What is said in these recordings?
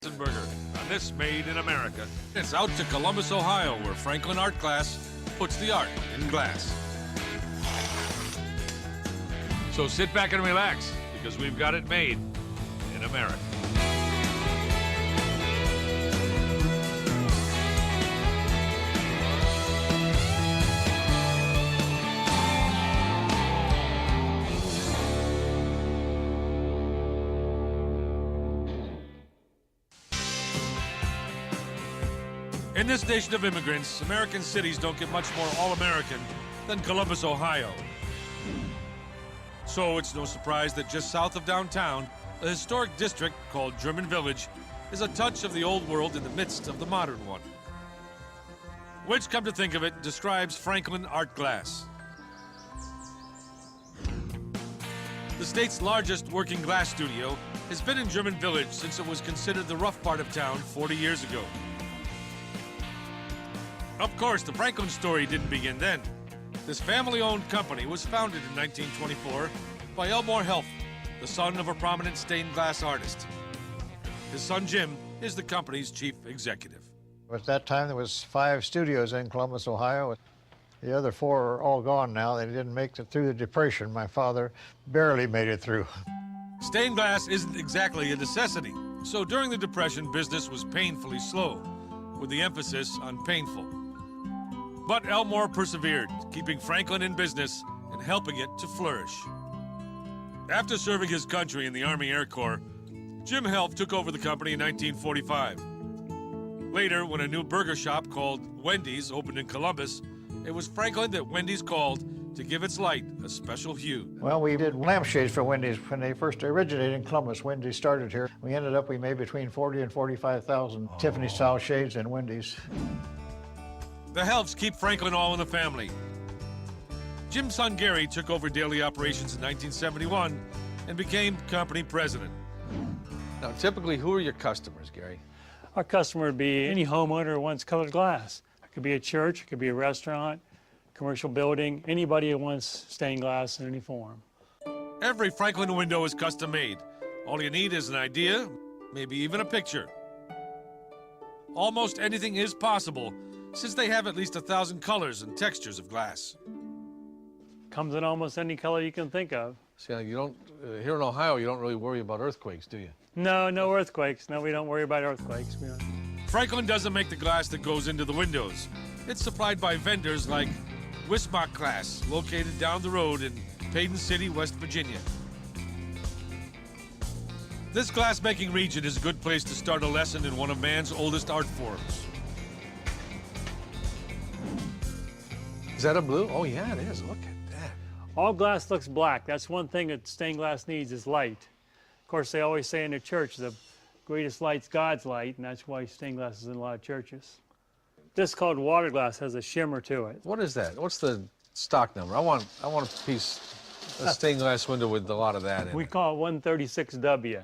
Ratzenberger on this Made in America. It's out to Columbus, Ohio, where Franklin Art Glass puts the art in glass. So sit back and relax, because we've got it made in America. In this nation of immigrants, American cities don't get much more all-American than Columbus, Ohio. So it's no surprise that just south of downtown, a historic district called German Village is a touch of the old world in the midst of the modern one. Which, come to think of it, describes Franklin Art Glass. The state's largest working glass studio has been in German Village since it was considered the rough part of town 40 years ago. Of course, the Franklin story didn't begin then. This family-owned company was founded in 1924 by Elmore Helf, the son of a prominent stained glass artist. His son, Jim, is the company's chief executive. At that time, there was 5 studios in Columbus, Ohio. The other 4 are all gone now. They didn't make it through the Depression. My father barely made it through. Stained glass isn't exactly a necessity, so during the Depression, business was painfully slow, with the emphasis on painful. But Elmore persevered, keeping Franklin in business and helping it to flourish. After serving his country in the Army Air Corps, Jim Helf took over the company in 1945. Later, when a new burger shop called Wendy's opened in Columbus, it was Franklin that Wendy's called to give its light a special hue. Well, we did lampshades for Wendy's when they first originated in Columbus. Wendy's started here. We made between 40 and 45,000 Tiffany-style shades in Wendy's. The Helfs keep Franklin all in the family. Jim's son Gary took over daily operations in 1971 and became company president. Now, typically, who are your customers, Gary? Our customer would be any homeowner who wants colored glass. It could be a church, it could be a restaurant, commercial building, anybody who wants stained glass in any form. Every Franklin window is custom made. All you need is an idea, maybe even a picture. Almost anything is possible, since they have at least 1,000 colors and textures of glass. Comes in almost any color you can think of. See, you don't, here in Ohio, you don't really worry about earthquakes, do you? No, no earthquakes. No, we don't worry about earthquakes. Franklin doesn't make the glass that goes into the windows. It's supplied by vendors like Wismach Glass, located down the road in Paden City, West Virginia. This glass-making region is a good place to start a lesson in one of man's oldest art forms. Is that a blue? Oh, yeah, it is. Look at that. All glass looks black. That's one thing that stained glass needs is light. Of course, they always say in the church, the greatest light's God's light, and that's why stained glass is in a lot of churches. This called water glass has a shimmer to it. What is that? What's the stock number? I want a piece, a stained glass window with a lot of that in We it. call it 136W.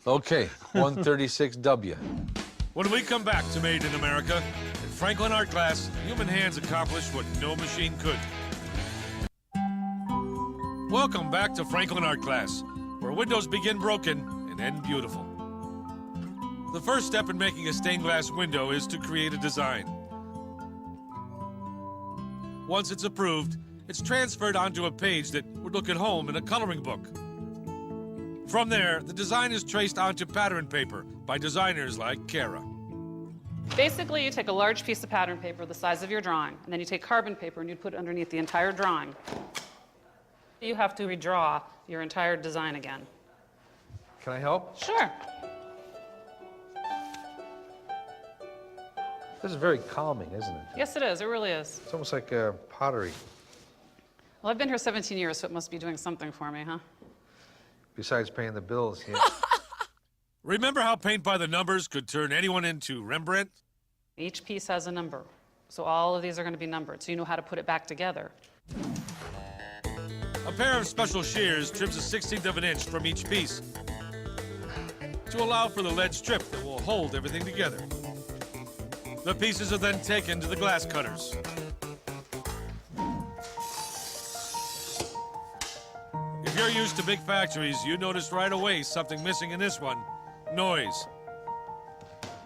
Okay, 136W. When we come back to Made in America, in Franklin Art Glass, human hands accomplished what no machine could. Welcome back to Franklin Art Glass, where windows begin broken and end beautiful. The first step in making a stained glass window is to create a design. Once it's approved, it's transferred onto a page that would look at home in a coloring book. From there, the design is traced onto pattern paper by designers like Kara. Basically, you take a large piece of pattern paper the size of your drawing, and then you take carbon paper and you put it underneath the entire drawing. You have to redraw your entire design again. Can I help? Sure. This is very calming, isn't it? Yes, it is. It really is. It's almost like pottery. Well, I've been here 17 years, so it must be doing something for me, huh? Besides paying the bills, yeah. Remember how paint by the numbers could turn anyone into Rembrandt? Each piece has a number, so all of these are going to be numbered, so you know how to put it back together. A pair of special shears trims a 1/16 of an inch from each piece to allow for the lead strip that will hold everything together. The pieces are then taken to the glass cutters. If you're used to big factories, you notice right away something missing in this one: noise.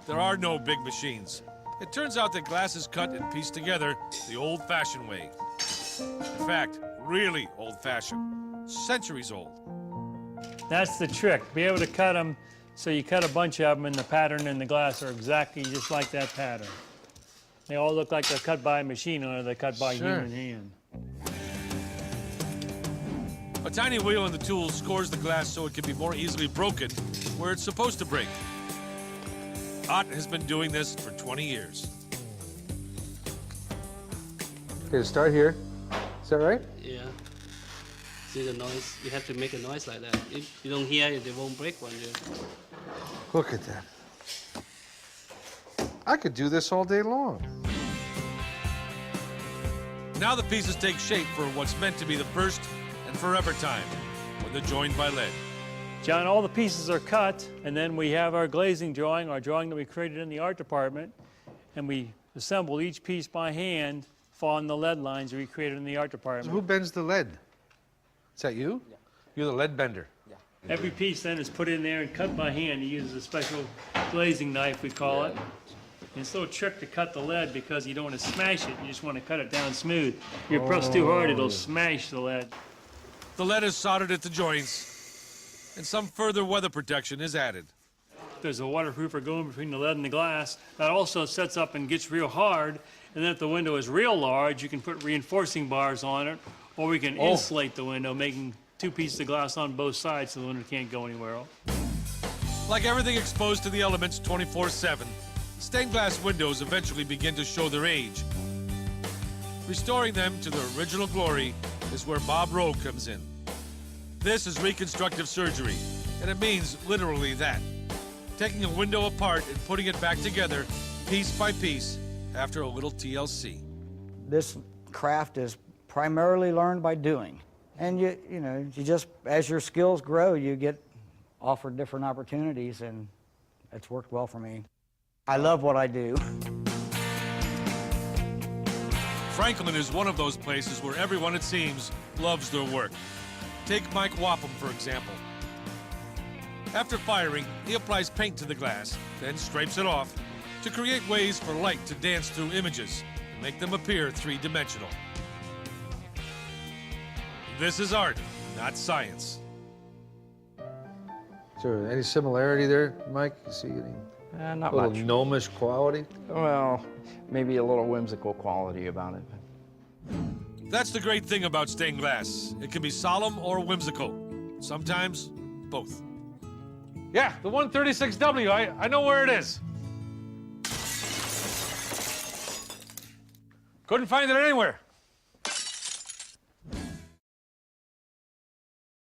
there are no big machines. It turns out that glass is cut and pieced together the old-fashioned way. In fact, really old-fashioned, centuries old. That's the trick, be able to cut them so you cut a bunch of them and the pattern and the glass are exactly just like that pattern. They all look like they're cut by a machine or they're cut by human hand. A tiny wheel in the tool scores the glass so it can be more easily broken where it's supposed to break. Ott has been doing this for 20 years. Okay, start here. Is that right? Yeah. See the noise? You have to make a noise like that. If you don't hear it, it won't break when you... Look at that. I could do this all day long. Now the pieces take shape for what's meant to be the first and forever time, when they're joined by lead. John, all the pieces are cut, and then we have our glazing drawing, our drawing that we created in the art department, and we assemble each piece by hand, following the lead lines we created in the art So department. who bends the lead? Is that you? Yeah. You're the lead bender. Yeah. Every piece then is put in there and cut by hand. He uses a special glazing knife, we call it. And it's a little trick to cut the lead because you don't want to smash it, you just want to cut it down smooth. If you press too hard, it'll smash the lead. The lead is soldered at the joints, and some further weather protection is added. There's a waterproofer going between the lead and the glass. That also sets up and gets real hard. And then if the window is real large, you can put reinforcing bars on it, or we can insulate the window, making 2 pieces of glass on both sides so the window can't go anywhere else. Like everything exposed to the elements 24/7, stained glass windows eventually begin to show their age. Restoring them to their original glory is where Bob Rowe comes in. This is reconstructive surgery, and it means literally that. Taking a window apart and putting it back together, piece by piece, after a little TLC. This craft is primarily learned by doing. And you just, as your skills grow, you get offered different opportunities, and it's worked well for me. I love what I do. Franklin is one of those places where everyone, it seems, loves their work. Take Mike Wapham, for example. After firing, he applies paint to the glass, then scrapes it off to create ways for light to dance through images and make them appear three-dimensional. This is art, not science. Is there any similarity there, Mike? You see any Not little much. gnomish quality? Well, maybe a little whimsical quality about it. That's the great thing about stained glass. It can be solemn or whimsical. Sometimes, both. Yeah, the 136W, I know where it is. Couldn't find it anywhere.